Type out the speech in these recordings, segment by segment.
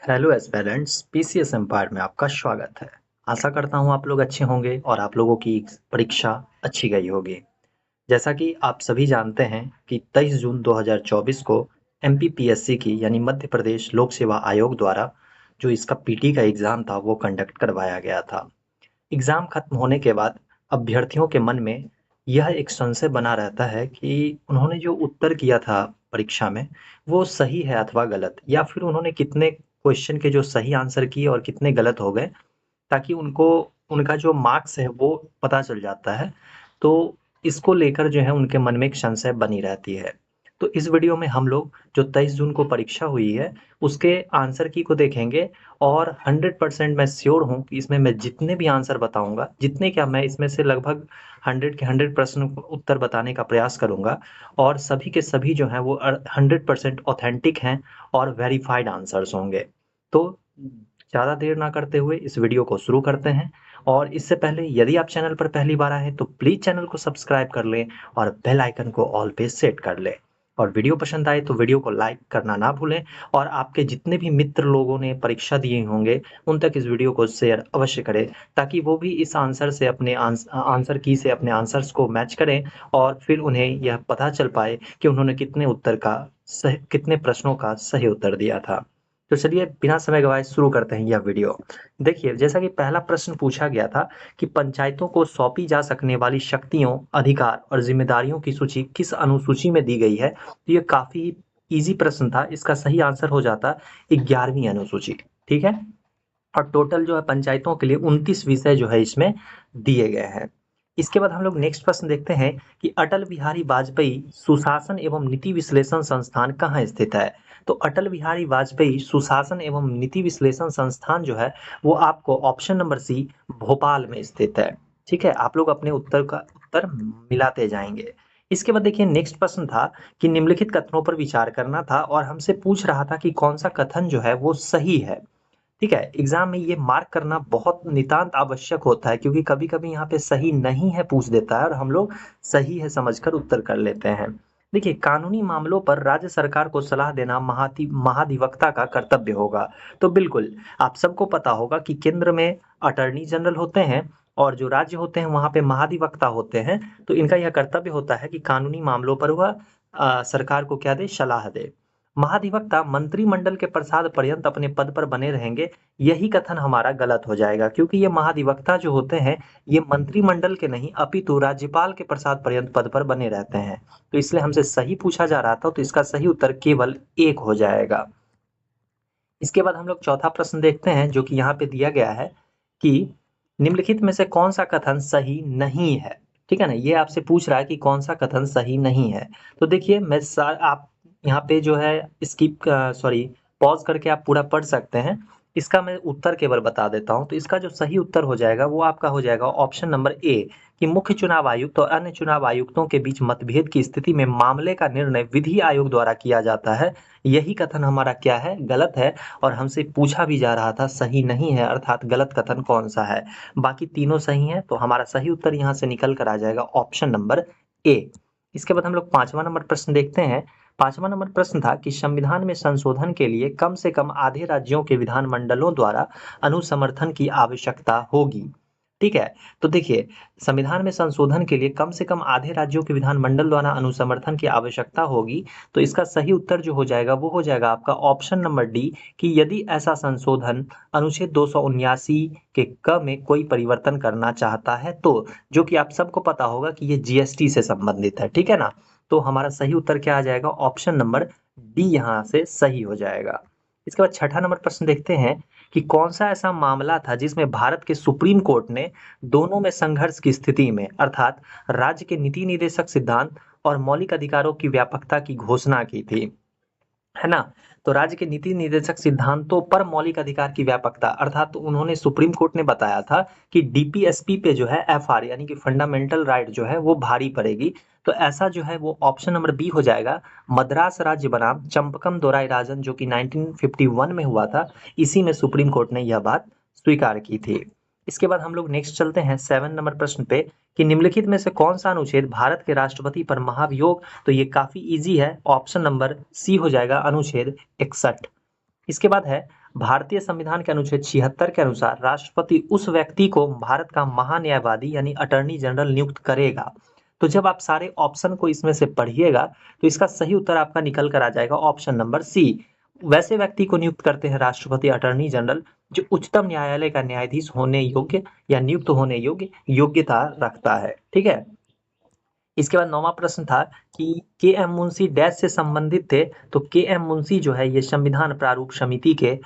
Hello aspirants, PCS empire में आपका स्वागत है। आशा करता हूँ आप लोग अच्छे होंगे और आप लोगों की परीक्षा अच्छी गई होगी। जैसा कि आप सभी जानते हैं कि 23 जून 2024 को एमपीपीएससी की यानी मध्य प्रदेश लोक सेवा आयोग द्वारा जो इसका पीटी का एग्ज़ाम था वो कंडक्ट करवाया गया था। एग्ज़ाम खत्म होने के बाद अभ्यर्थियों के मन में यह एक संशय बना रहता है कि उन्होंने जो उत्तर किया था परीक्षा में, वो सही है अथवा गलत, या फिर उन्होंने कितने क्वेश्चन के जो सही आंसर किए और कितने गलत हो गए, ताकि उनको उनका जो मार्क्स है वो पता चल जाता है। तो इसको लेकर जो है उनके मन में एक संशय बनी रहती है। तो इस वीडियो में हम लोग जो 23 जून को परीक्षा हुई है, उसके आंसर की को देखेंगे और 100% मैं श्योर हूँ कि इसमें मैं जितने भी आंसर बताऊँगा, जितने क्या मैं इसमें से लगभग 100 के 100 प्रश्न उत्तर बताने का प्रयास करूँगा और सभी के सभी जो हैं वो 100% ऑथेंटिक हैं और वेरिफाइड आंसर्स होंगे। तो ज़्यादा देर ना करते हुए इस वीडियो को शुरू करते हैं और इससे पहले यदि आप चैनल पर पहली बार आए हैं तो प्लीज़ चैनल को सब्सक्राइब कर लें और बेल आइकन को ऑल पे सेट कर लें। और वीडियो पसंद आए तो वीडियो को लाइक करना ना भूलें और आपके जितने भी मित्र लोगों ने परीक्षा दिए होंगे उन तक इस वीडियो को शेयर अवश्य करें, ताकि वो भी इस आंसर से अपने आंसर की से अपने आंसर्स को मैच करें और फिर उन्हें यह पता चल पाए कि उन्होंने कितने प्रश्नों का सही उत्तर दिया था। तो चलिए बिना समय गवाए शुरू करते हैं यह वीडियो। देखिए, जैसा कि पहला प्रश्न पूछा गया था कि पंचायतों को सौंपी जा सकने वाली शक्तियों, अधिकार और जिम्मेदारियों की सूची किस अनुसूची में दी गई है? तो ये काफ़ी ईज़ी प्रश्न था। इसका सही आंसर हो जाता 11वीं अनुसूची, ठीक है? और टोटल जो है पंचायतों के लिए 29 विषय जो है इसमें दिए गए हैं। इसके बाद हम लोग नेक्स्ट प्रश्न देखते हैं कि अटल बिहारी वाजपेयी सुशासन एवं नीति विश्लेषण संस्थान कहाँ स्थित है? तो अटल बिहारी वाजपेयी सुशासन एवं नीति विश्लेषण संस्थान जो है वो आपको ऑप्शन नंबर सी भोपाल में स्थित है। ठीक है, आप लोग अपने उत्तर का उत्तर मिलाते जाएंगे। इसके बाद देखिए नेक्स्ट प्रश्न था कि निम्नलिखित कथनों पर विचार करना था और हमसे पूछ रहा था कि कौन सा कथन जो है वो सही है। ठीक है, एग्जाम में ये मार्क करना बहुत नितांत आवश्यक होता है, क्योंकि कभी-कभी यहाँ पे सही नहीं है पूछ देता है और हम लोग सही है समझकर उत्तर कर लेते हैं। देखिए, कानूनी मामलों पर राज्य सरकार को सलाह देना महाधिवक्ता का कर्तव्य होगा। तो बिल्कुल, आप सबको पता होगा कि केंद्र में अटॉर्नी जनरल होते हैं और जो राज्य होते हैं वहाँ पे महाधिवक्ता होते हैं। तो इनका यह कर्तव्य होता है कि कानूनी मामलों पर वह सरकार को क्या दे, सलाह दे। महाधिवक्ता मंत्रिमंडल के प्रसाद पर्यंत अपने पद पर बने रहेंगे, यही कथन हमारा गलत हो जाएगा, क्योंकि ये महाधिवक्ता जो होते हैं ये मंत्रिमंडल के नहीं अपितु राज्यपाल के प्रसाद पर्यंत पद पर बने रहते हैं। तो इसलिए हमसे सही पूछा जा रहा था, तो इसका सही उत्तर केवल एक हो जाएगा। इसके बाद हम लोग चौथा प्रश्न देखते हैं जो कि यहाँ पे दिया गया है कि निम्नलिखित में से कौन सा कथन सही नहीं है। ठीक है ना, ये आपसे पूछ रहा है कि कौन सा कथन सही नहीं है। तो देखिए आप यहाँ पे जो है पॉज करके आप पूरा पढ़ सकते हैं। इसका मैं उत्तर केवल बता देता हूँ। तो इसका जो सही उत्तर हो जाएगा वो आपका हो जाएगा ऑप्शन नंबर ए, कि मुख्य चुनाव आयुक्त और अन्य चुनाव आयुक्तों के बीच मतभेद की स्थिति में मामले का निर्णय विधि आयोग द्वारा किया जाता है। यही कथन हमारा क्या है, गलत है। और हमसे पूछा भी जा रहा था सही नहीं है, अर्थात गलत कथन कौन सा है। बाकी तीनों सही हैं, तो हमारा सही उत्तर यहाँ से निकल कर आ जाएगा ऑप्शन नंबर ए। इसके बाद हम लोग पांचवा नंबर प्रश्न देखते हैं। पांचवा नंबर प्रश्न था कि संविधान में संशोधन के लिए कम से कम आधे राज्यों के विधानमंडलों द्वारा अनुसमर्थन की आवश्यकता होगी। ठीक है, तो देखिए, संविधान में संशोधन के लिए कम से कम आधे राज्यों के विधानमंडल द्वारा अनुसमर्थन की आवश्यकता होगी। तो इसका सही उत्तर जो हो जाएगा वो हो जाएगा आपका ऑप्शन नंबर डी, कि यदि ऐसा संशोधन अनुच्छेद 279 के क में कोई परिवर्तन करना चाहता है तो, जो कि आप सबको पता होगा कि ये जीएसटी से संबंधित है। ठीक है ना, तो हमारा सही उत्तर क्या आ जाएगा, ऑप्शन नंबर डी यहाँ से सही हो जाएगा। इसके बाद छठा नंबर प्रश्न देखते हैं कि कौन सा ऐसा मामला था जिसमें भारत के सुप्रीम कोर्ट ने दोनों में संघर्ष की स्थिति में, अर्थात राज्य के नीति निदेशक सिद्धांत और मौलिक अधिकारों की व्यापकता की घोषणा की थी, है ना। तो राज्य के नीति निर्देशक सिद्धांतों पर मौलिक अधिकार की व्यापकता, अर्थात तो उन्होंने सुप्रीम कोर्ट ने बताया था कि डीपीएसपी पे जो है एफआर यानी कि फंडामेंटल राइट जो है वो भारी पड़ेगी। तो ऐसा जो है वो ऑप्शन नंबर बी हो जाएगा, मद्रास राज्य बनाम चंपकम दोराई राजन, जो कि 1951 में हुआ था। इसी में सुप्रीम कोर्ट ने यह बात स्वीकार की थी। इसके बाद हम लोग नेक्स्ट चलते हैं 7 नंबर प्रश्न पे, कि निम्नलिखित में से कौन सा अनुच्छेद भारत के राष्ट्रपति पर महाभियोग। तो ये काफी इजी है, ऑप्शन नंबर सी हो जाएगा अनुच्छेद 61। इसके बाद है भारतीय संविधान के अनुच्छेद 76 के अनुसार राष्ट्रपति उस व्यक्ति को भारत का महान्यायवादी यानी अटॉर्नी जनरल नियुक्त करेगा। तो जब आप सारे ऑप्शन को इसमें से पढ़िएगा तो इसका सही उत्तर आपका निकल कर आ जाएगा ऑप्शन नंबर सी। वैसे व्यक्ति को नियुक्त करते हैं राष्ट्रपति अटॉर्नी जनरल जो उच्चतम न्यायालय का न्यायाधीश होने योग्य या नियुक्त होने योग्य योग्यता रखता है। ठीक है। इसके बाद 9वां प्रश्न था कि के एम मुंशी डैश से संबंधित थे। तो के एम मुंशी जो है ये संविधान प्रारूप समिति के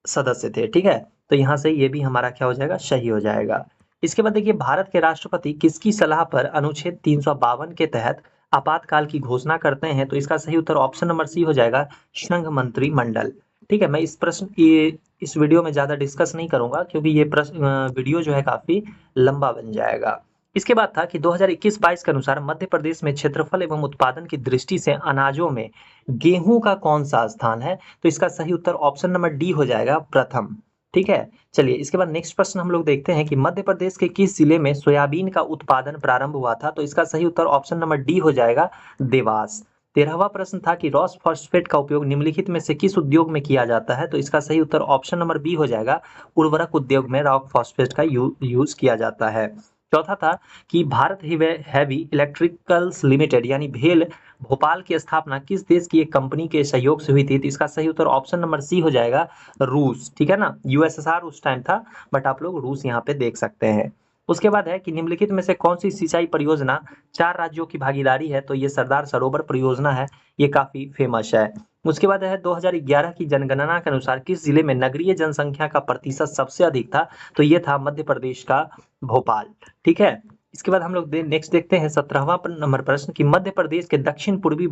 सदस्य थे। ठीक है। तो यहाँ से ये भी हमारा क्या हो जाएगा, सही हो जाएगा। इसके बाद देखिए भारत के राष्ट्रपति किसकी सलाह पर अनुच्छेद 352 के तहत आपातकाल की घोषणा करते हैं। तो इसका सही उत्तर ऑप्शन नंबर सी हो जाएगा, संघ मंत्रिमंडल। ठीक है। मैं इस वीडियो में ज्यादा डिस्कस नहीं करूंगा क्योंकि ये वीडियो जो है काफी लंबा बन जाएगा। इसके बाद था कि 2021-22 के अनुसार मध्य प्रदेश में क्षेत्रफल एवं उत्पादन की दृष्टि से अनाजों में गेहूं का कौन सा स्थान है। तो इसका सही उत्तर ऑप्शन नंबर डी हो जाएगा, प्रथम। ठीक है। चलिए इसके बाद नेक्स्ट प्रश्न हम लोग देखते हैं कि मध्य प्रदेश के किस जिले में सोयाबीन का उत्पादन प्रारंभ हुआ था। तो इसका सही उत्तर ऑप्शन नंबर डी हो जाएगा, देवास। 13वां प्रश्न था कि रॉस फॉस्फेट का उपयोग निम्नलिखित में से किस उद्योग में किया जाता है। तो इसका सही उत्तर ऑप्शन नंबर बी हो जाएगा, उर्वरक उद्योग में रॉक फॉस्फेट का यूज किया जाता है। चौथा था कि भारत हैवी इलेक्ट्रिकल्स लिमिटेड यानी भेल भोपाल की स्थापना किस देश की एक कंपनी के सहयोग से हुई थी। तो इसका सही उत्तर ऑप्शन नंबर सी हो जाएगा, रूस। ठीक है ना, यूएसएसआर उस टाइम था बट आप लोग रूस यहाँ पे देख सकते हैं। उसके बाद है कि निम्नलिखित में से कौन सी सिंचाई परियोजना 4 राज्यों की भागीदारी है। तो ये सरदार सरोवर परियोजना है, ये काफी फेमस है। उसके बाद है 2011 की जनगणना के अनुसार किस जिले में नगरीय जनसंख्या का प्रतिशत सबसे अधिक था। तो ये था मध्य प्रदेश का भोपाल। ठीक है। इसके बाद हम लोग नेक्स्ट देखते हैं 17वां नंबर प्रश्न कि मध्य प्रदेश के दक्षिण पूर्वी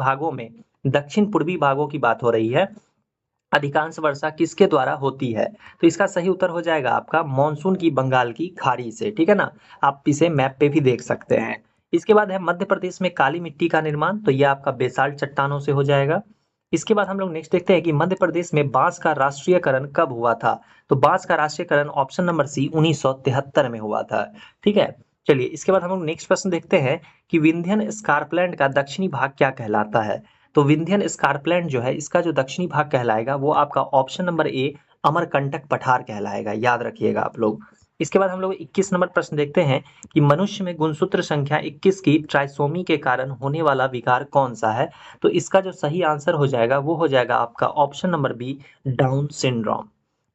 भागों की बात हो रही है, अधिकांश वर्षा किसके द्वारा होती है। तो इसका सही उत्तर हो जाएगा आपका मानसून की बंगाल की खाड़ी से। ठीक है ना, आप इसे मैप पे भी देख सकते हैं। इसके बाद है मध्य प्रदेश में काली मिट्टी का निर्माण। तो ये आपका बेसाल्ट चट्टानों से हो जाएगा। इसके बाद हम लोग नेक्स्ट देखते हैं कि मध्य प्रदेश में बांस का राष्ट्रीयकरण कब हुआ था। तो बांस का राष्ट्रीयकरण ऑप्शन नंबर सी 1973 में हुआ था। ठीक है। चलिए इसके बाद हम लोग नेक्स्ट प्रश्न देखते हैं कि विंध्यन स्कार्पलैंड का दक्षिणी भाग क्या कहलाता है। तो विंध्यन स्कार्पलैंड जो है इसका जो दक्षिणी भाग कहलाएगा वो आपका ऑप्शन नंबर ए अमरकंटक पठार कहलाएगा, याद रखिएगा आप लोग। इसके बाद हम लोग 21 नंबर प्रश्न देखते हैं कि मनुष्य में गुणसूत्र संख्या 21 की ट्राइसोमी के कारण होने वाला विकार कौन सा है। तो इसका जो सही आंसर हो जाएगा वो हो जाएगा आपका option number B, Down syndrome.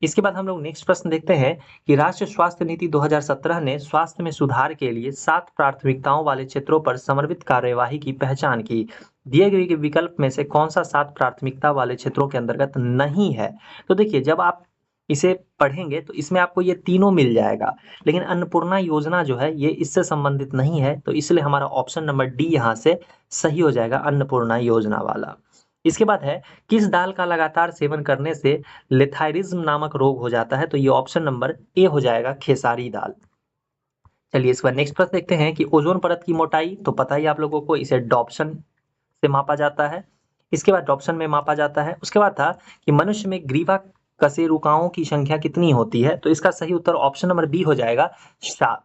इसके बाद हम लोग नेक्स्ट प्रश्न देखते हैं कि राष्ट्रीय स्वास्थ्य नीति 2017 ने स्वास्थ्य में सुधार के लिए 7 प्राथमिकताओं वाले क्षेत्रों पर समर्पित कार्यवाही की पहचान की। दिए गए विकल्प में से कौन सा 7 प्राथमिकता वाले क्षेत्रों के अंतर्गत नहीं है। तो देखिए जब आप इसे पढ़ेंगे तो इसमें आपको ये तीनों मिल जाएगा, लेकिन अन्नपूर्णा योजना जो है ये इससे संबंधित नहीं है। तो इसलिए हमारा ऑप्शन नंबर डी यहाँ से सही हो जाएगा, अन्नपूर्णा योजना वाला। इसके बाद है किस दाल का लगातार सेवन करने से लेथायरिज्म नामक रोग हो जाता है। तो ये ऑप्शन नंबर ए हो जाएगा, खेसारी दाल। चलिए इस बार नेक्स्ट प्रश्न देखते हैं कि ओजोन परत की मोटाई। तो पता ही आप लोगों को इसे डॉप्सन से मापा जाता है। इसके बाद डॉप्सन में मापा जाता है। उसके बाद था कि मनुष्य में ग्रीवा कशेरुकाओं की संख्या कितनी होती है। तो इसका सही उत्तर ऑप्शन नंबर बी हो जाएगा, 7।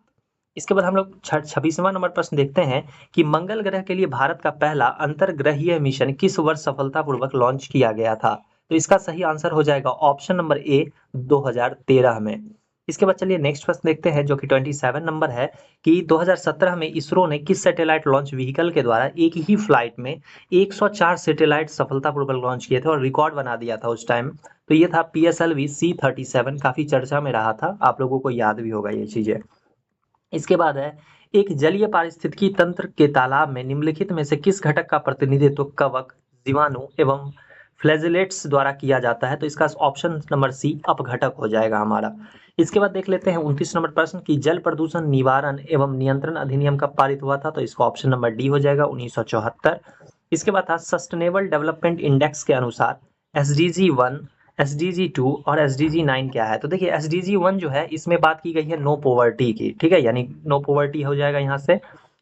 इसके बाद हम लोग 26वां नंबर प्रश्न देखते हैं कि मंगल ग्रह के लिए भारत का पहला अंतर्ग्रहीय मिशन किस वर्ष सफलतापूर्वक लॉन्च किया गया था। तो इसका सही आंसर हो जाएगा ऑप्शन नंबर ए, 2013 में। इसके बाद चलिए नेक्स्ट प्रश्न देखते हैं जो कि 27 नंबर है कि 2017 में इसरो ने किस सैटेलाइट लॉन्च व्हीकल के द्वारा एक ही फ्लाइट में 104 सैटेलाइट सफलतापूर्वक लॉन्च किए थे और रिकॉर्ड बना दिया था उस टाइम। तो ये था PSLV C-37, काफी चर्चा में रहा था, आप लोगों को याद भी होगा ये चीजें। इसके बाद है एक जलीय पारिस्थितिकी तंत्र के तालाब में निम्नलिखित में से किस घटक का प्रतिनिधित्व कवक, जीवाणु एवं फ्लैजेलेट्स द्वारा किया जाता है। तो इसका ऑप्शन नंबर सी अपघटक हो जाएगा हमारा। इसके बाद देख लेते हैं 29 नंबर प्रश्न की जल प्रदूषण निवारण एवं नियंत्रण अधिनियम कब पारित हुआ था। तो इसका ऑप्शन नंबर डी हो जाएगा, 1974। इसके बाद था सस्टेनेबल डेवलपमेंट इंडेक्स के अनुसार SDG 1, SDG 2 और SDG 9 क्या है। तो देखिए SDG 1 जो है इसमें बात की गई है नो पॉवर्टी की। ठीक है, यानी नो पॉवर्टी हो जाएगा यहाँ से।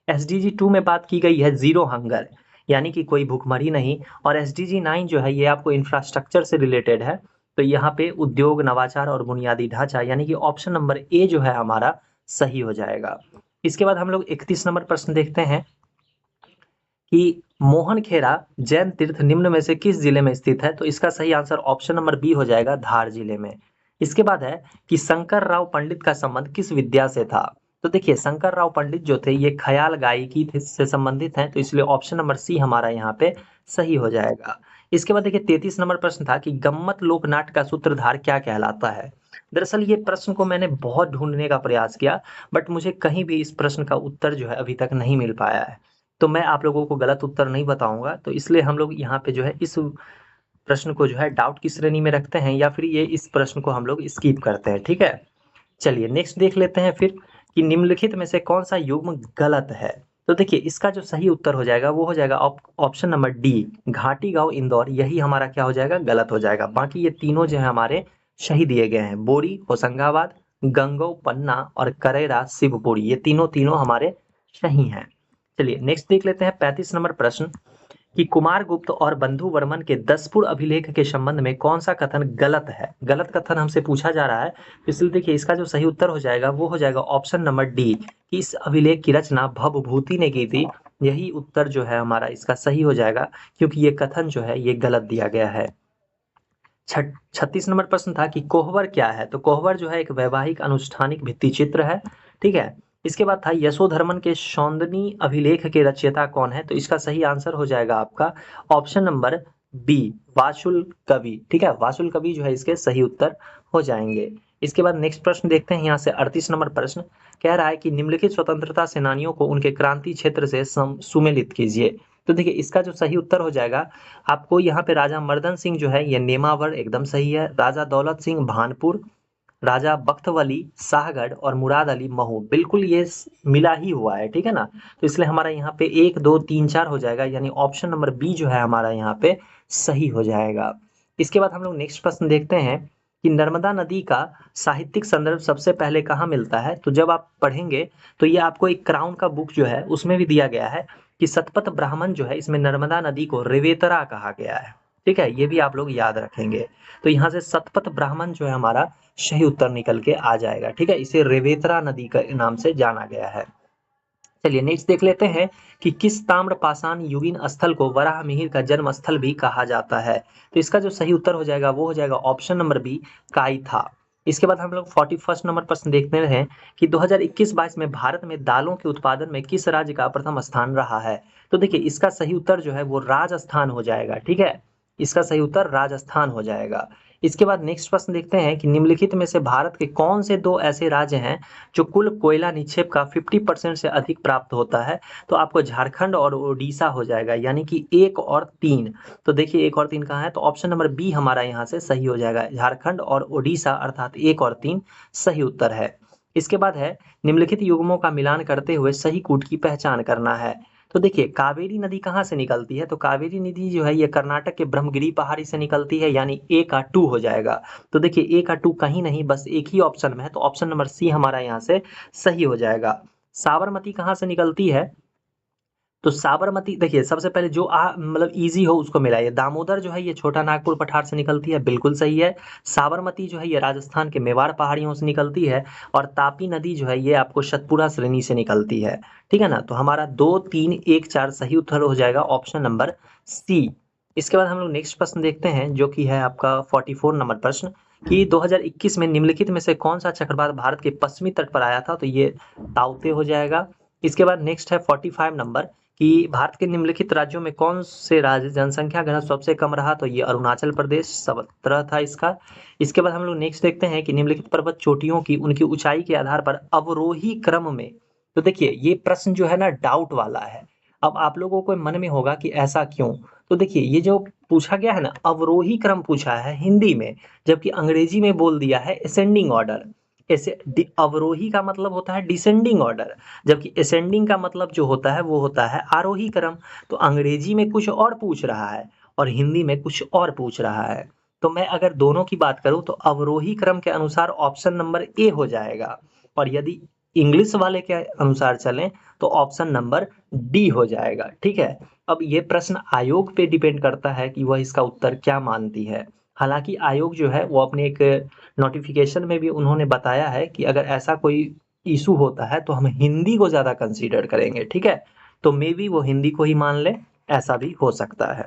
SDG 2 में बात की गई है जीरो हंगर, यानी कि कोई भूखमरी नहीं। और SDG 9 जो है ये आपको इंफ्रास्ट्रक्चर से रिलेटेड है। तो यहाँ पे उद्योग, नवाचार और बुनियादी ढांचा, यानी कि ऑप्शन नंबर ए जो है हमारा सही हो जाएगा। इसके बाद हम लोग 31 नंबर प्रश्न देखते हैं कि मोहनखेड़ा जैन तीर्थ निम्न में से किस जिले में स्थित है? तो इसका सही आंसर ऑप्शन नंबर बी हो जाएगा, धार जिले में। इसके बाद है कि शंकर राव पंडित का संबंध किस विद्या से था? तो देखिए शंकर राव पंडित जो थे ये ख्याल गायकी से संबंधित हैं, तो इसलिए ऑप्शन नंबर सी हमारा यहाँ पे सही हो जाएगा। इसके बाद देखिए 33 नंबर प्रश्न था कि गम्मत लोकनाट्य का सूत्रधार क्या कहलाता है? दरअसल ये प्रश्न को मैंने बहुत ढूंढने का प्रयास किया, बट मुझे कहीं भी इस प्रश्न का उत्तर जो है अभी तक नहीं मिल पाया है। तो मैं आप लोगों को गलत उत्तर नहीं बताऊंगा, तो इसलिए हम लोग यहाँ पे जो है इस प्रश्न को जो है डाउट की श्रेणी में रखते हैं, या फिर ये इस प्रश्न को हम लोग स्किप करते हैं। ठीक है, चलिए नेक्स्ट देख लेते हैं फिर कि निम्नलिखित में से कौन सा युग्म गलत है? तो देखिए इसका जो सही उत्तर हो जाएगा वो हो जाएगा ऑप्शन नंबर डी, घाटी गांव इंदौर, यही हमारा क्या हो जाएगा, गलत हो जाएगा। बाकी ये तीनों जो है हमारे सही दिए गए हैं, बोरी होशंगाबाद, गंगो पन्ना और करेरा शिवपुरी, ये तीनों तीनों हमारे सही हैं। चलिए नेक्स्ट देख लेते हैं 35 नंबर प्रश्न कि कुमारगुप्त और बंधु वर्मन के 10 अभिलेख के संबंध में कौन सा कथन गलत है? गलत कथन हमसे पूछा जा रहा है, इसलिए देखिए इसका जो सही उत्तर हो जाएगा वो हो जाएगा ऑप्शन नंबर डी, कि इस अभिलेख की रचना भवभूति ने की थी। यही उत्तर जो है हमारा इसका सही हो जाएगा, क्योंकि ये कथन जो है ये गलत दिया गया है। 36 नंबर प्रश्न था कि कोहबर क्या है? तो कोहबर जो है एक वैवाहिक अनुष्ठानिक भित्ति चित्र है। ठीक है, इसके बाद था यशोधर्मन के सौंदनी अभिलेख के रचयिता कौन है? तो इसका सही आंसर हो जाएगा आपका ऑप्शन नंबर बी, वासुल कवि। ठीक है, वासुल कवि जो है इसके सही उत्तर हो जाएंगे। इसके बाद नेक्स्ट प्रश्न देखते हैं, यहाँ से 38 नंबर प्रश्न कह रहा है कि निम्नलिखित स्वतंत्रता सेनानियों को उनके क्रांति क्षेत्र से सुमेलित कीजिए। तो देखिए इसका जो सही उत्तर हो जाएगा आपको यहाँ पे राजा मर्दन सिंह जो है ये नेमावर एकदम सही है, राजा दौलत सिंह भानपुर, राजा बख्तवली शाहगढ़ और मुराद अली महू, बिल्कुल ये मिला ही हुआ है। ठीक है ना, तो इसलिए हमारा यहाँ पे 1 2 3 4 हो जाएगा, यानी ऑप्शन नंबर बी जो है हमारा यहाँ पे सही हो जाएगा। इसके बाद हम लोग नेक्स्ट प्रश्न देखते हैं कि नर्मदा नदी का साहित्यिक संदर्भ सबसे पहले कहाँ मिलता है? तो जब आप पढ़ेंगे तो ये आपको एक क्राउन का बुक जो है उसमें भी दिया गया है कि सतपथ ब्राह्मण जो है इसमें नर्मदा नदी को रेवेतरा कहा गया है। ठीक है, ये भी आप लोग याद रखेंगे। तो यहाँ से सतपथ ब्राह्मण जो है हमारा सही उत्तर निकल के आ जाएगा। ठीक है, इसे रेवेतरा नदी के नाम से जाना गया है। चलिए नेक्स्ट देख लेते हैं कि किस ताम्रपाषाण युगीन स्थल को वराह मिहिर का जन्म स्थल भी कहा जाता है? तो इसका जो सही उत्तर हो जाएगा वो हो जाएगा ऑप्शन नंबर बी, काइथा। इसके बाद हम लोग 41 नंबर प्रश्न देखते हैं कि 2021-22 में भारत में दालों के उत्पादन में किस राज्य का प्रथम स्थान रहा है? तो देखिए इसका सही उत्तर जो है वो राजस्थान हो जाएगा। ठीक है, इसका सही उत्तर राजस्थान हो जाएगा। इसके बाद नेक्स्ट प्रश्न देखते हैं कि निम्नलिखित में से भारत के कौन से 2 ऐसे राज्य हैं जो कुल कोयला निक्षेप का 50% से अधिक प्राप्त होता है? तो आपको झारखंड और ओडिशा हो जाएगा, यानी कि 1 और 3। तो देखिए 1 और 3 कहाँ है? तो ऑप्शन नंबर बी हमारा यहाँ से सही हो जाएगा, झारखंड और ओडिशा, अर्थात 1 और 3 सही उत्तर है। इसके बाद है निम्नलिखित युग्मों का मिलान करते हुए सही कूट की पहचान करना है। तो देखिए कावेरी नदी कहाँ से निकलती है? तो कावेरी नदी जो है ये कर्नाटक के ब्रह्मगिरी पहाड़ी से निकलती है, यानी ए का 2 हो जाएगा। तो देखिए ए का 2 कहीं नहीं, बस एक ही ऑप्शन में है, तो ऑप्शन नंबर सी हमारा यहाँ से सही हो जाएगा। साबरमती कहाँ से निकलती है? तो साबरमती देखिए सबसे पहले जो मतलब इजी हो उसको मिलाइए। दामोदर जो है ये छोटा नागपुर पठार से निकलती है, बिल्कुल सही है। साबरमती जो है ये राजस्थान के मेवाड़ पहाड़ियों से निकलती है, और तापी नदी जो है ये आपको सतपुरा श्रेणी से निकलती है। ठीक है ना, तो हमारा 2 3 1 4 सही उत्तर हो जाएगा ऑप्शन नंबर सी। इसके बाद हम लोग नेक्स्ट प्रश्न देखते हैं जो कि है आपका 44 नंबर प्रश्न कि 2021 में निम्नलिखित में से कौन सा चक्रवात भारत के पश्चिमी तट पर आया था? तो ये ताउते हो जाएगा। इसके बाद नेक्स्ट है 45 नंबर कि भारत के निम्नलिखित राज्यों में कौन से राज्य जनसंख्या घनत्व सबसे कम रहा? तो ये अरुणाचल प्रदेश 17 था इसका। इसके बाद हम लोग नेक्स्ट देखते हैं कि निम्नलिखित पर्वत चोटियों की उनकी ऊंचाई के आधार पर अवरोही क्रम में। तो देखिए ये प्रश्न जो है ना डाउट वाला है। अब आप लोगों को मन में होगा कि ऐसा क्यों? तो देखिए ये जो पूछा गया है ना अवरोही क्रम पूछा है हिंदी में, जबकि अंग्रेजी में बोल दिया है असेंडिंग ऑर्डर। ऐसे अवरोही का मतलब होता है डिसेंडिंग ऑर्डर, जबकि असेंडिंग का मतलब जो होता है वो होता है आरोही क्रम। तो अंग्रेजी में कुछ और पूछ रहा है और हिंदी में कुछ और पूछ रहा है। तो मैं अगर दोनों की बात करूं तो अवरोही क्रम के अनुसार ऑप्शन नंबर ए हो जाएगा, और यदि इंग्लिश वाले के अनुसार चलें तो ऑप्शन नंबर डी हो जाएगा। ठीक है, अब ये प्रश्न आयोग पे डिपेंड करता है कि वह इसका उत्तर क्या मानती है। हालांकि आयोग जो है वो अपने एक नोटिफिकेशन में भी उन्होंने बताया है कि अगर ऐसा कोई इशू होता है तो हम हिंदी को ज्यादा कंसीडर करेंगे। ठीक है, तो मे बी वो हिंदी को ही मान ले। ऐसा भी हो सकता है।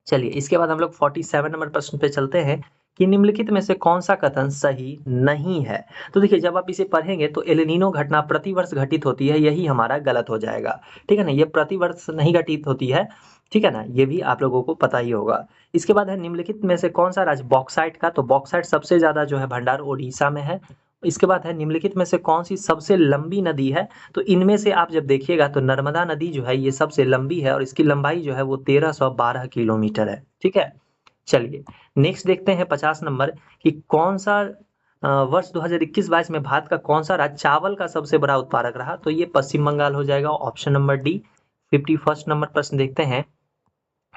चलिए इसके बाद हम लोग 47 नंबर प्रश्न पे चलते हैं कि निम्नलिखित में से कौन सा कथन सही नहीं है। तो देखिए जब आप इसे पढ़ेंगे तो एल नीनो घटना प्रतिवर्ष घटित होती है, यही हमारा गलत हो जाएगा। ठीक है ना, ये प्रतिवर्ष नहीं घटित होती है। ठीक है ना, ये भी आप लोगों को पता ही होगा। इसके बाद है निम्नलिखित में से कौन सा राज्य बॉक्साइट का, तो बॉक्साइट सबसे ज्यादा जो है भंडार ओडिशा में है। इसके बाद है निम्नलिखित में से कौन सी सबसे लंबी नदी है, तो इनमें से आप जब देखिएगा तो नर्मदा नदी जो है ये सबसे लंबी है और इसकी लंबाई जो है वो 1312 किलोमीटर है। ठीक है, चलिए नेक्स्ट देखते हैं 50 नंबर कि कौन सा वर्ष 2021-22 में भारत का कौन सा राज्य चावल का सबसे बड़ा उत्पादक रहा, तो ये पश्चिम बंगाल हो जाएगा, ऑप्शन नंबर डी। 51 नंबर प्रश्न देखते हैं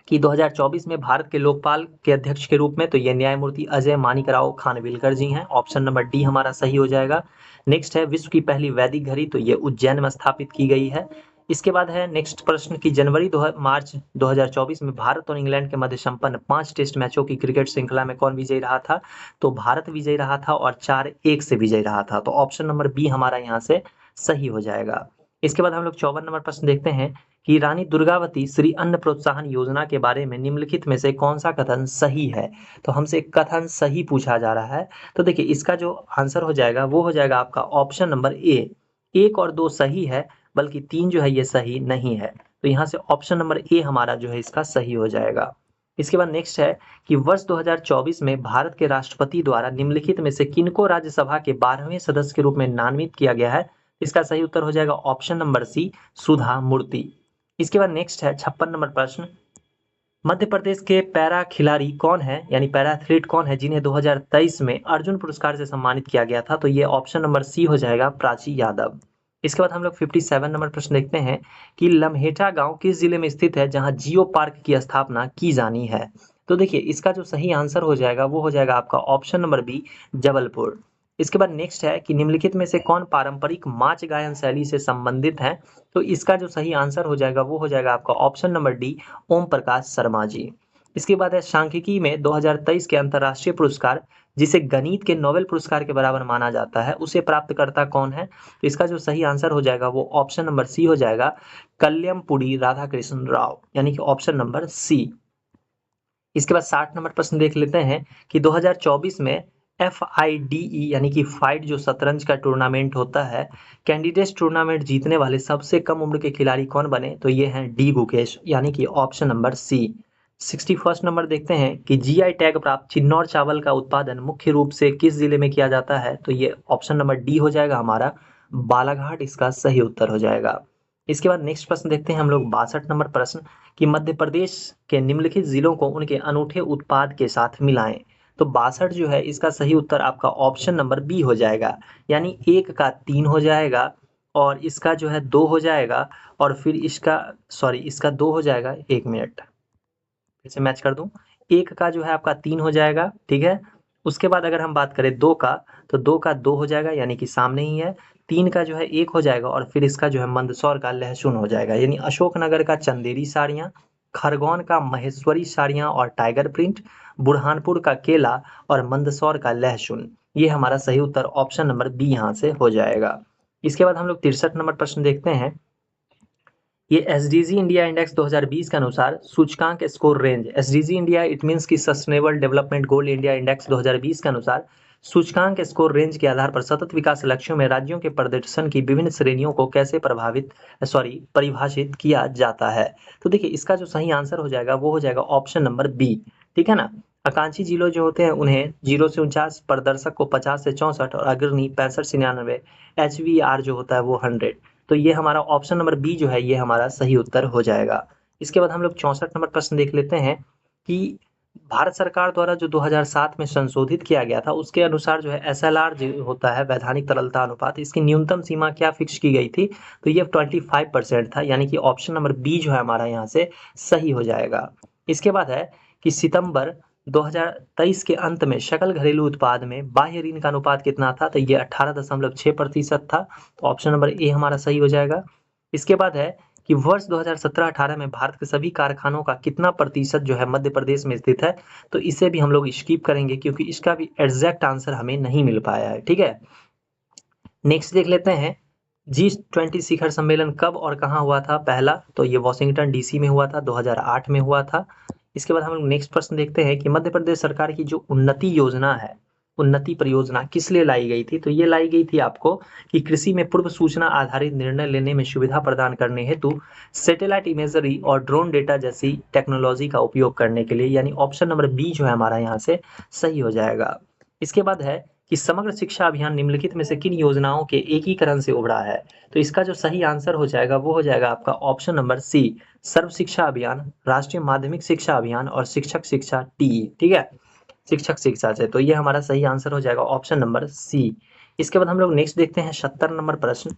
कि 2024 में भारत के लोकपाल के अध्यक्ष के रूप में, तो ये न्यायमूर्ति अजय मानिकराव खानविलकर जी हैं, ऑप्शन नंबर डी हमारा सही हो जाएगा। नेक्स्ट है विश्व की पहली वैदिक घड़ी, तो ये उज्जैन में स्थापित की गई है। इसके बाद है नेक्स्ट प्रश्न की मार्च 2024 में भारत और इंग्लैंड के मध्य संपन्न 5 टेस्ट मैचों की क्रिकेट श्रृंखला में कौन विजयी रहा था, तो भारत विजयी रहा था और 4-1 से विजयी रहा था, तो ऑप्शन नंबर बी हमारा यहाँ से सही हो जाएगा। इसके बाद हम लोग 54 नंबर प्रश्न देखते हैं कि रानी दुर्गावती श्री अन्न प्रोत्साहन योजना के बारे में निम्नलिखित में से कौन सा कथन सही है, तो हमसे कथन सही पूछा जा रहा है। तो देखिए इसका जो आंसर हो जाएगा वो हो जाएगा आपका ऑप्शन नंबर ए। 1 और 2 सही है, बल्कि 3 जो है ये सही नहीं है, तो यहाँ से ऑप्शन नंबर ए हमारा जो है इसका सही हो जाएगा। इसके बाद नेक्स्ट है कि वर्ष 2024 में भारत के राष्ट्रपति द्वारा निम्नलिखित में से किनको राज्यसभा के 12वें सदस्य के रूप में नामित किया गया है, इसका सही उत्तर हो जाएगा ऑप्शन नंबर सी, सुधा मूर्ति। इसके बाद नेक्स्ट है 56 नंबर प्रश्न, मध्य प्रदेश के पैरा खिलाड़ी कौन है, यानी पैरा एथलीट कौन है जिन्हें 2023 में अर्जुन पुरस्कार से सम्मानित किया गया था, तो ये ऑप्शन नंबर सी हो जाएगा, प्राची यादव। इसके बाद हम लोग 57 नंबर प्रश्न देखते हैं कि लम्हेटा गांव किस जिले में स्थित है जहां जियो पार्क की स्थापना की जानी है, तो देखिए इसका जो सही आंसर हो जाएगा वो हो जाएगा आपका ऑप्शन नंबर बी, जबलपुर। इसके बाद नेक्स्ट है कि निम्नलिखित में से कौन पारंपरिक माच गायन शैली से संबंधित है, तो इसका जो सही आंसर हो जाएगा वो हो जाएगा आपका option number D, Om Prakash Sharma ji. इसके बाद है सांख्यिकी में 2023 के अंतर्राष्ट्रीय पुरस्कार जिसे गणित के नोबेल पुरस्कार के बराबर माना जाता है उसे प्राप्तकर्ता कौन है, तो इसका जो सही आंसर हो जाएगा वो ऑप्शन नंबर सी हो जाएगा, कल्याणपुरी राधाकृष्ण राव, यानी कि ऑप्शन नंबर सी। इसके बाद 60 नंबर प्रश्न देख लेते हैं कि 2024 में FIDE यानी कि फाइट जो शतरंज का टूर्नामेंट होता है, कैंडिडेट्स टूर्नामेंट जीतने वाले सबसे कम उम्र के खिलाड़ी कौन बने, तो ये हैं डी गुकेश, यानी कि ऑप्शन नंबर सी। 61 नंबर देखते हैं कि GI टैग प्राप्त चिन्नौर चावल का उत्पादन मुख्य रूप से किस जिले में किया जाता है, तो ये ऑप्शन नंबर डी हो जाएगा हमारा, बालाघाट इसका सही उत्तर हो जाएगा। इसके बाद नेक्स्ट प्रश्न देखते हैं हम लोग 62 नंबर प्रश्न कि मध्य प्रदेश के निम्नलिखित जिलों को उनके अनूठे उत्पाद के साथ मिलाएं, तो 62 जो है इसका सही उत्तर आपका ऑप्शन नंबर बी हो जाएगा, यानी 1 का 3 हो जाएगा और इसका जो है 2 हो जाएगा और फिर इसका 2 हो जाएगा, 1 मिनट फिर से मैच कर दूं, 1 का जो है आपका 3 हो जाएगा, ठीक है। उसके बाद अगर हम बात करें 2 का, तो 2 का 2 हो जाएगा यानी कि सामने ही है, 3 का जो है 1 हो जाएगा और फिर इसका जो है मंदसौर का लहसुन हो जाएगा, यानी अशोकनगर का चंदेरी साड़ियाँ, खरगोन का महेश्वरी साड़ियाँ और टाइगर प्रिंट, बुरहानपुर का केला और मंदसौर का लहसुन, ये हमारा सही उत्तर ऑप्शन नंबर बी यहाँ से हो जाएगा। इसके बाद हम लोग 63 नंबर प्रश्न देखते हैं, ये एसडीजी इंडिया इंडेक्स 2020 के अनुसार सूचकांक score range, SDG India it means की sustainable development goal India index 2020 के अनुसार सूचकांक स्कोर रेंज के आधार पर सतत विकास लक्ष्यों में राज्यों के प्रदर्शन की विभिन्न श्रेणियों को कैसे परिभाषित किया जाता है, तो देखिए इसका जो सही आंसर हो जाएगा वो हो जाएगा ऑप्शन नंबर बी, ठीक है ना। आकांक्षी जिलों जो होते हैं उन्हें 0 से 49, प्रदर्शक को 50 से 64 और अग्रणी 65 से 99, HVR जो होता है वो 100, तो ये हमारा ऑप्शन नंबर बी जो है ये हमारा सही उत्तर हो जाएगा। इसके बाद हम लोग 64 नंबर प्रश्न देख लेते हैं कि भारत सरकार द्वारा जो 2007 में संशोधित किया गया था उसके अनुसार जो है SLR जो होता है वैधानिक तरलता अनुपात, इसकी न्यूनतम सीमा क्या फिक्स की गई थी, तो ये 25% था, यानी कि ऑप्शन नंबर बी जो है हमारा यहाँ से सही हो जाएगा। इसके बाद है कि सितंबर 2023 के अंत में सकल घरेलू उत्पाद में बाह्य ऋण का अनुपात कितना था, तो ये 18.6% था, तो ऑप्शन नंबर ए हमारा सही हो जाएगा। इसके बाद है कि वर्ष 2017-18 में भारत के सभी कारखानों का कितना प्रतिशत जो है मध्य प्रदेश में स्थित है, तो इसे भी हम लोग स्किप करेंगे क्योंकि इसका भी एग्जैक्ट आंसर हमें नहीं मिल पाया है, ठीक है। नेक्स्ट देख लेते हैं G20 शिखर सम्मेलन कब और कहाँ हुआ था? पहला तो ये वॉशिंगटन डीसी में हुआ था, 2008 में हुआ था। इसके बाद हम लोग नेक्स्ट प्रश्न देखते हैं कि मध्य प्रदेश सरकार की जो उन्नति योजना है, उन्नति परियोजना किस लिए लाई गई थी? तो ये लाई गई थी आपको कि कृषि में पूर्व सूचना आधारित निर्णय लेने में सुविधा प्रदान करने हेतु सैटेलाइट इमेजरी और ड्रोन डेटा जैसी टेक्नोलॉजी का उपयोग करने के लिए, यानी ऑप्शन नंबर बी जो है हमारा यहाँ से सही हो जाएगा। इसके बाद है कि समग्र शिक्षा अभियान निम्नलिखित में से किन योजनाओं के एकीकरण से उभरा है? तो इसका जो सही आंसर हो जाएगा वो हो जाएगा आपका ऑप्शन नंबर सी, सर्व शिक्षा अभियान, राष्ट्रीय माध्यमिक शिक्षा अभियान और शिक्षक शिक्षा टी। ठीक है, शिक्षक शिक्षा से, तो ये हमारा सही आंसर हो जाएगा ऑप्शन नंबर सी। इसके बाद हम लोग नेक्स्ट देखते हैं 70 नंबर प्रश्न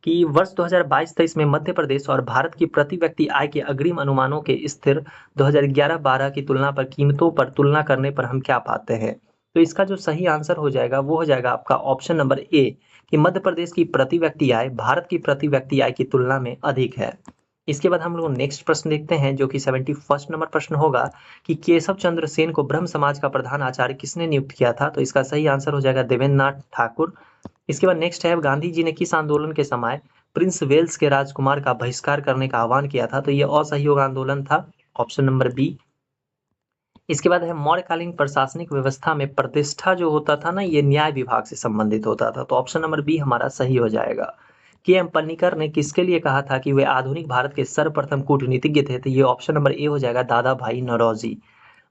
कि वर्ष 2022-23 में मध्य प्रदेश और भारत की प्रति व्यक्ति आय के अग्रिम अनुमानों के स्थिर 2011-12 की तुलना पर कीमतों पर तुलना करने पर हम क्या पाते हैं? तो इसका जो सही आंसर हो जाएगा वो हो जाएगा आपका ऑप्शन नंबर ए कि मध्य प्रदेश की प्रति व्यक्ति आय भारत की प्रति व्यक्ति आय की तुलना में अधिक है। इसके बाद हम लोग नेक्स्ट प्रश्न देखते हैं जो कि 71 नंबर प्रश्न होगा कि केशव चंद्र सेन को ब्रह्म समाज का प्रधान आचार्य किसने नियुक्त किया था? तो इसका सही आंसर हो जाएगा देवेंद्र नाथ ठाकुर। इसके बाद नेक्स्ट है गांधी जी ने किस आंदोलन के समय प्रिंस वेल्स के राजकुमार का बहिष्कार करने का आह्वान किया था? तो ये असहयोग आंदोलन था, ऑप्शन नंबर बी। इसके बाद है मौर्यकालीन प्रशासनिक व्यवस्था में प्रतिष्ठा जो होता था ना, ये न्याय विभाग से संबंधित होता था, तो ऑप्शन नंबर बी हमारा सही हो जाएगा। के.एम. पन्नीकर ने किसके लिए कहा था कि वे आधुनिक भारत के सर्वप्रथम कूटनीतिज्ञ थे? तो ये ऑप्शन नंबर ए हो जाएगा दादा भाई नौरोजी।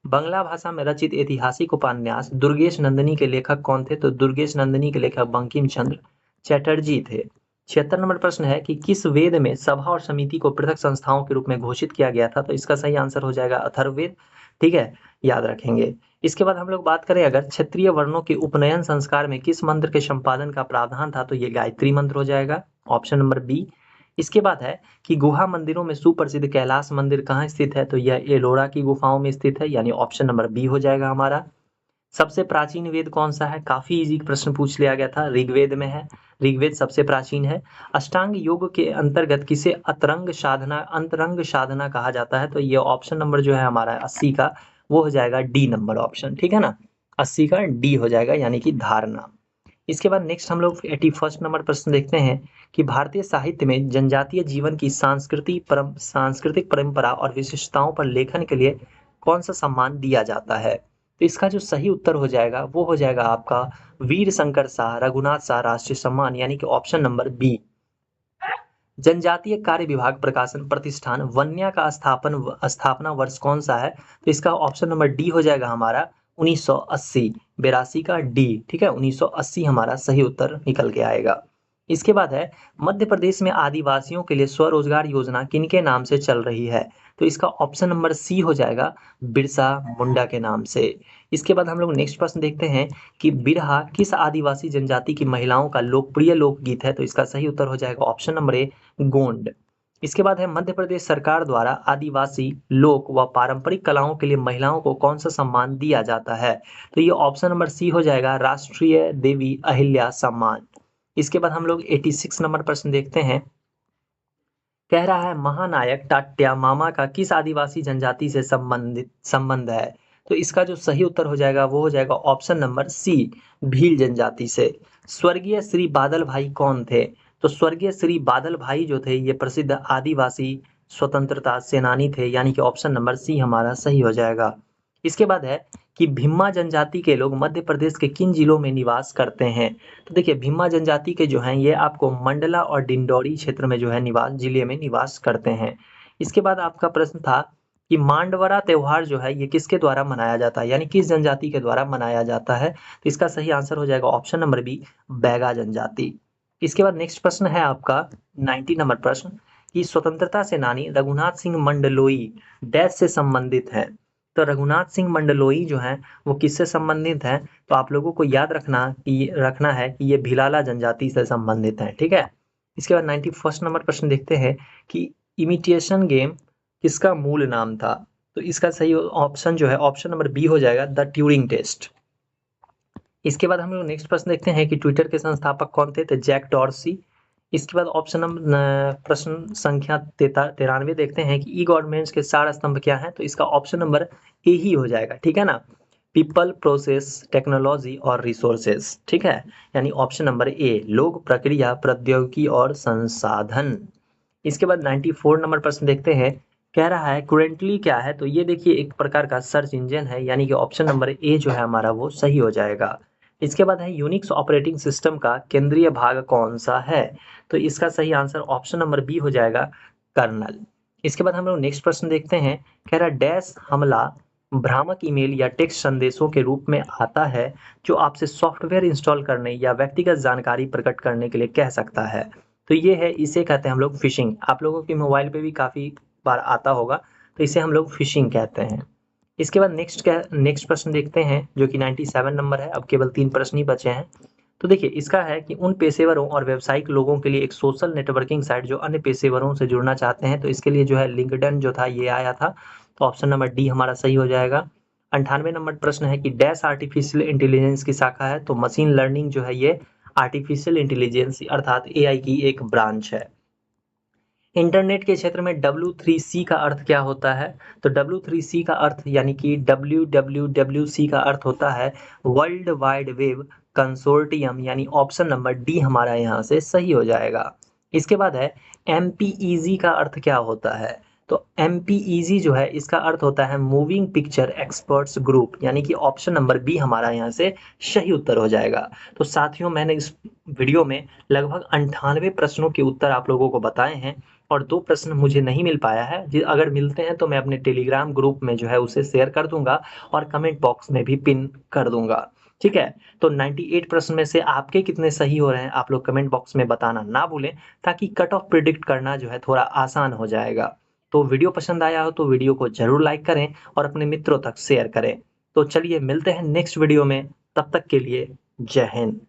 बंगला भाषा में रचित ऐतिहासिक उपन्यास दुर्गेश नंदिनी के लेखक कौन थे? तो दुर्गेश नंदिनी के लेखक बंकिम चंद्र चटर्जी थे। 76 नंबर प्रश्न है कि किस वेद में सभा और समिति को पृथक संस्थाओं के रूप में घोषित किया गया था? तो इसका सही आंसर हो जाएगा अथर्ववेद। ठीक है, याद रखेंगे। इसके बाद हम लोग बात करें अगर क्षत्रिय वर्णों के उपनयन संस्कार में किस मंत्र के संपादन का प्रावधान था? तो ये गायत्री मंत्र हो जाएगा, ऑप्शन नंबर बी। इसके बाद है कि गुहा मंदिरों में सुप्रसिद्ध कैलाश मंदिर कहाँ स्थित है? तो यह एलोरा की गुफाओं में स्थित है, यानी ऑप्शन नंबर बी हो जाएगा हमारा। सबसे प्राचीन वेद कौन सा है? काफी इजी प्रश्न पूछ लिया गया था, ऋग्वेद में है, ऋग्वेद सबसे प्राचीन है। अष्टांग योग के अंतर्गत किसे अंतरंग साधना कहा जाता है? तो ये ऑप्शन नंबर जो है हमारा 80 का वो हो जाएगा डी नंबर ऑप्शन। ठीक है ना, 80 का डी हो जाएगा, यानी कि धारणा। इसके बाद नेक्स्ट हम लोग 81 नंबर प्रश्न देखते हैं कि भारतीय साहित्य में जनजातीय जीवन की सांस्कृतिक परंपरा और विशिष्टताओं पर लेखन के लिए कौन सा सम्मान दिया जाता है? तो इसका जो सही उत्तर हो जाएगा वो हो जाएगा आपका वीर शंकर शाह रघुनाथ शाह राष्ट्रीय सम्मान, यानी कि ऑप्शन नंबर बी। जनजातीय कार्य विभाग प्रकाशन प्रतिष्ठान वन्या का स्थापना वर्ष कौन सा है? तो इसका ऑप्शन नंबर डी हो जाएगा हमारा 1980, 82 का डी। ठीक है, 1980 हमारा सही उत्तर निकल के आएगा। इसके बाद है मध्य प्रदेश में आदिवासियों के लिए स्वरोजगार योजना किनके नाम से चल रही है? तो इसका ऑप्शन नंबर सी हो जाएगा बिरसा मुंडा के नाम से। इसके बाद हम लोग नेक्स्ट प्रश्न देखते हैं कि बिरहा किस आदिवासी जनजाति की महिलाओं का लोकप्रिय लोकगीत है? तो इसका सही उत्तर हो जाएगा ऑप्शन नंबर ए गोंड। इसके बाद है मध्य प्रदेश सरकार द्वारा आदिवासी लोक व पारंपरिक कलाओं के लिए महिलाओं को कौन सा सम्मान दिया जाता है? तो ये ऑप्शन नंबर सी हो जाएगा राष्ट्रीय देवी अहिल्या सम्मान। इसके बाद हम लोग 86 नंबर प्रश्न देखते हैं, कह रहा है महानायक टाट्या मामा का किस आदिवासी जनजाति से संबंध है? तो इसका जो सही उत्तर हो जाएगा वो हो जाएगा ऑप्शन नंबर सी भील जनजाति से। स्वर्गीय श्री बादल भाई कौन थे? तो स्वर्गीय श्री बादल भाई जो थे ये प्रसिद्ध आदिवासी स्वतंत्रता सेनानी थे, यानी कि ऑप्शन नंबर सी हमारा सही हो जाएगा। इसके बाद है कि भिम्मा जनजाति के लोग मध्य प्रदेश के किन जिलों में निवास करते हैं? तो देखिए भिम्मा जनजाति के जो हैं ये आपको मंडला और डिंडौरी क्षेत्र में जो है जिले में निवास करते हैं। इसके बाद आपका प्रश्न था कि मांडवरा त्योहार जो है ये किसके द्वारा मनाया जाता है, यानी किस जनजाति के द्वारा मनाया जाता है? तो इसका सही आंसर हो जाएगा ऑप्शन नंबर बी बैगा जनजाति। इसके बाद नेक्स्ट प्रश्न है आपका 90 नंबर प्रश्न कि स्वतंत्रता सेनानी रघुनाथ सिंह मंडलोई डैश से संबंधित हैं? तो रघुनाथ सिंह मंडलोई जो हैं वो किससे संबंधित हैं? तो आप लोगों को याद रखना है कि ये भिलाला जनजाति से संबंधित हैं। ठीक है, इसके बाद 91 नंबर प्रश्न देखते हैं कि इमिटेशन गेम किसका मूल नाम था? तो इसका सही ऑप्शन जो है ऑप्शन नंबर बी हो जाएगा द ट्यूरिंग टेस्ट। इसके बाद हम लोग नेक्स्ट प्रश्न देखते हैं कि ट्विटर के संस्थापक कौन थे? तो जैक डॉर्सी। इसके बाद ऑप्शन नंबर प्रश्न संख्या 93 देखते हैं कि ई गवर्नेंस के 4 स्तंभ क्या हैं? तो इसका ऑप्शन नंबर ए ही हो जाएगा। ठीक है ना, पीपल, प्रोसेस, टेक्नोलॉजी और रिसोर्सेज। ठीक है, यानी ऑप्शन नंबर ए लोग, प्रक्रिया, प्रौद्योगिकी और संसाधन। इसके बाद 94 नंबर प्रश्न देखते हैं। कह रहा है करेंटली क्या है, तो ये देखिए एक प्रकार का सर्च इंजन है, यानी कि ऑप्शन नंबर ए जो है हमारा वो सही हो जाएगा। इसके बाद है यूनिक्स ऑपरेटिंग सिस्टम का केंद्रीय भाग कौन सा है, तो इसका सही आंसर ऑप्शन नंबर बी हो जाएगा, कर्नल। इसके बाद हम लोग नेक्स्ट प्रश्न देखते हैं। कह रहा है डैश हमला भ्रामक ईमेल या टेक्स्ट संदेशों के रूप में आता है जो आपसे सॉफ्टवेयर इंस्टॉल करने या व्यक्तिगत जानकारी प्रकट करने के लिए कह सकता है, तो ये है, इसे कहते हैं हम लोग फिशिंग। आप लोगों के मोबाइल पे भी काफ़ी बार आता होगा, तो इसे हम लोग फिशिंग कहते हैं। इसके बाद नेक्स्ट प्रश्न देखते हैं जो कि 97 नंबर है। अब केवल 3 प्रश्न ही बचे हैं। तो देखिए इसका है कि उन पेशेवरों और व्यावसायिक लोगों के लिए एक सोशल नेटवर्किंग साइट जो अन्य पेशेवरों से जुड़ना चाहते हैं, तो इसके लिए जो है लिंक्डइन जो था ये आया था, तो ऑप्शन नंबर डी हमारा सही हो जाएगा। 98 नंबर प्रश्न है कि डैश आर्टिफिशियल इंटेलिजेंस की शाखा है, तो मशीन लर्निंग जो है ये आर्टिफिशियल इंटेलिजेंस अर्थात एआई की एक ब्रांच है। इंटरनेट के क्षेत्र में W3C का अर्थ क्या होता है, तो W3C का अर्थ यानी कि WWWC का अर्थ होता है वर्ल्ड वाइड वेब कंसोर्टियम, यानी ऑप्शन नंबर डी हमारा यहाँ से सही हो जाएगा। इसके बाद है MPEG का अर्थ क्या होता है, तो MPEG जो है इसका अर्थ होता है मूविंग पिक्चर एक्सपर्ट्स ग्रुप, यानी कि ऑप्शन नंबर बी हमारा यहाँ से सही उत्तर हो जाएगा। तो साथियों मैंने इस वीडियो में लगभग 98 प्रश्नों के उत्तर आप लोगों को बताए हैं, और 2 प्रश्न मुझे नहीं मिल पाया है, अगर मिलते हैं तो मैं अपने टेलीग्राम ग्रुप में जो है उसे शेयर कर दूंगा और कमेंट बॉक्स में भी पिन कर दूंगा। ठीक है, तो 98 प्रश्न में से आपके कितने सही हो रहे हैं आप लोग कमेंट बॉक्स में बताना ना भूलें, ताकि कट ऑफ प्रिडिक्ट करना जो है थोड़ा आसान हो जाएगा। तो वीडियो पसंद आया हो तो वीडियो को जरूर लाइक करें और अपने मित्रों तक शेयर करें। तो चलिए मिलते हैं नेक्स्ट वीडियो में, तब तक के लिए जय हिंद।